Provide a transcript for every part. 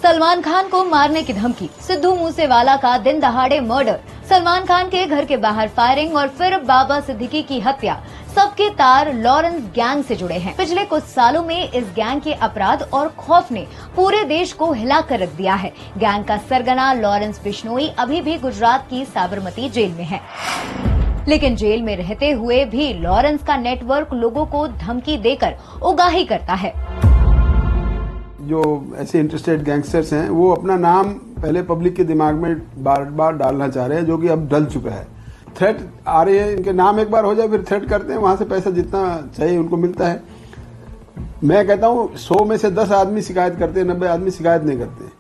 सलमान खान को मारने की धमकी, सिद्धू मूसेवाला का दिन दहाड़े मर्डर, सलमान खान के घर के बाहर फायरिंग और फिर बाबा सिद्दीकी की हत्या। सबके तार लॉरेंस गैंग से जुड़े हैं। पिछले कुछ सालों में इस गैंग के अपराध और खौफ ने पूरे देश को हिला कर रख दिया है। गैंग का सरगना लॉरेंस बिश्नोई अभी भी गुजरात की साबरमती जेल में है, लेकिन जेल में रहते हुए भी लॉरेंस का नेटवर्क लोगों को धमकी देकर उगाही करता है। जो ऐसे इंटरेस्टेड गैंगस्टर्स हैं वो अपना नाम पहले पब्लिक के दिमाग में बार बार डालना चाह रहे हैं, जो कि अब डल चुका है। थ्रेट आ रही है, इनके नाम एक बार हो जाए फिर थ्रेट करते हैं, वहां से पैसा जितना चाहिए उनको मिलता है। मैं कहता हूं 100 में से 10 आदमी शिकायत करते हैं, 90 आदमी शिकायत नहीं करते।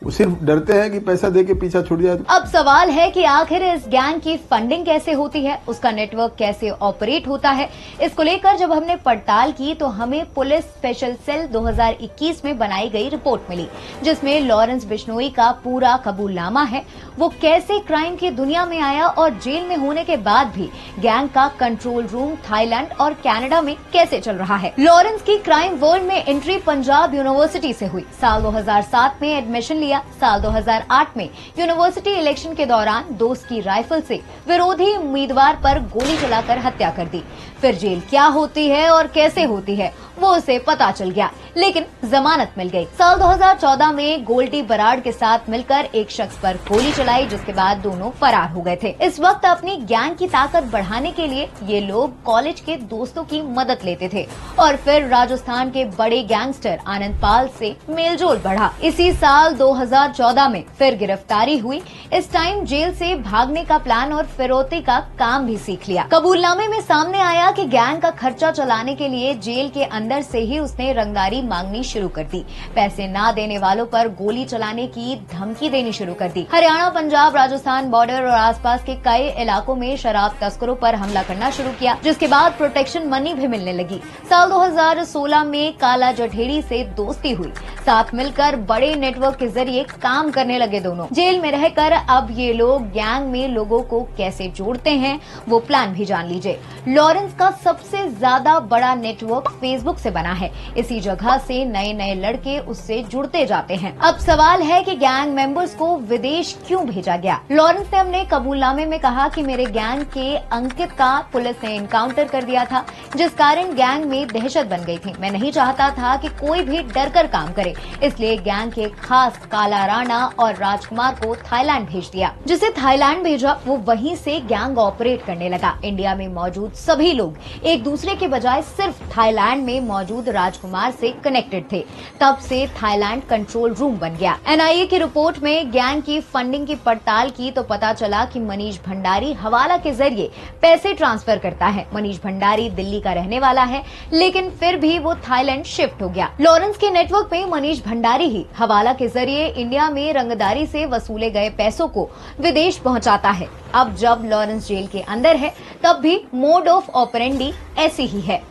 वो सिर्फ डरते हैं कि पैसा देके पीछा छूट जाए। अब सवाल है कि आखिर इस गैंग की फंडिंग कैसे होती है, उसका नेटवर्क कैसे ऑपरेट होता है। इसको लेकर जब हमने पड़ताल की तो हमें पुलिस स्पेशल सेल 2021 में बनाई गई रिपोर्ट मिली, जिसमें लॉरेंस बिश्नोई का पूरा कबूलनामा है। वो कैसे क्राइम की दुनिया में आया और जेल में होने के बाद भी गैंग का कंट्रोल रूम थाईलैंड और कनाडा में कैसे चल रहा है। लॉरेंस की क्राइम वर्ल्ड में एंट्री पंजाब यूनिवर्सिटी से हुई। साल 2007 में एडमिशन लिया। साल 2008 में यूनिवर्सिटी इलेक्शन के दौरान दोस्त की राइफल से विरोधी उम्मीदवार पर गोली चलाकर हत्या कर दी। फिर जेल क्या होती है और कैसे होती है वो उसे पता चल गया, लेकिन जमानत मिल गई। साल 2014 में गोल्डी बराड़ के साथ मिलकर एक शख्स पर गोली चलाई, जिसके बाद दोनों फरार हो गए थे। इस वक्त अपनी गैंग की ताकत बढ़ाने के लिए ये लोग कॉलेज के दोस्तों की मदद लेते थे और फिर राजस्थान के बड़े गैंगस्टर आनंद पाल से मेलजोल बढ़ा। इसी साल 2014 में फिर गिरफ्तारी हुई। इस टाइम जेल से भागने का प्लान और फिरौती का काम भी सीख लिया। कबूलनामे में सामने आया कि गैंग का खर्चा चलाने के लिए जेल के अंदर से ही उसने रंगदारी मांगनी शुरू कर दी। पैसे ना देने वालों पर गोली चलाने की धमकी देनी शुरू कर दी। हरियाणा, पंजाब, राजस्थान बॉर्डर और आसपास के कई इलाकों में शराब तस्करों पर हमला करना शुरू किया, जिसके बाद प्रोटेक्शन मनी भी मिलने लगी। साल 2016 में काला जठेड़ी से दोस्ती हुई। साथ मिलकर बड़े नेटवर्क के जरिए काम करने लगे दोनों। जेल में रहकर अब ये लोग गैंग में लोगों को कैसे जोड़ते हैं वो प्लान भी जान लीजिए। लॉरेंस का सबसे ज्यादा बड़ा नेटवर्क फेसबुक से बना है। इसी जगह से नए नए लड़के उससे जुड़ते जाते हैं। अब सवाल है कि गैंग मेंबर्स को विदेश क्यों भेजा गया। लॉरेंस ने अपने कबूलनामे में कहा कि मेरे गैंग के अंकित का पुलिस ने इनकाउंटर कर दिया था, जिस कारण गैंग में दहशत बन गई थी। मैं नहीं चाहता था कि कोई भी डरकर काम करे, इसलिए गैंग के खास काला राणा और राजकुमार को थाईलैंड भेज दिया। जिसे थाईलैंड भेजा वो वहीं से गैंग ऑपरेट करने लगा। इंडिया में मौजूद सभी लोग एक दूसरे के बजाय सिर्फ थाईलैंड में मौजूद राजकुमार से कनेक्टेड थे। तब से थाईलैंड कंट्रोल रूम बन गया। एनआईए की रिपोर्ट में गैंग की फंडिंग की पड़ताल की तो पता चला कि मनीष भंडारी हवाला के जरिए पैसे ट्रांसफर करता है। मनीष भंडारी दिल्ली का रहने वाला है, लेकिन फिर भी वो थाईलैंड शिफ्ट हो गया। लॉरेंस के नेटवर्क में मनीष भंडारी ही हवाला के जरिए इंडिया में रंगदारी से वसूले गए पैसों को विदेश पहुंचाता है। अब जब लॉरेंस जेल के अंदर है तब भी मोड ऑफ ऑपरेंडी ऐसी ही है।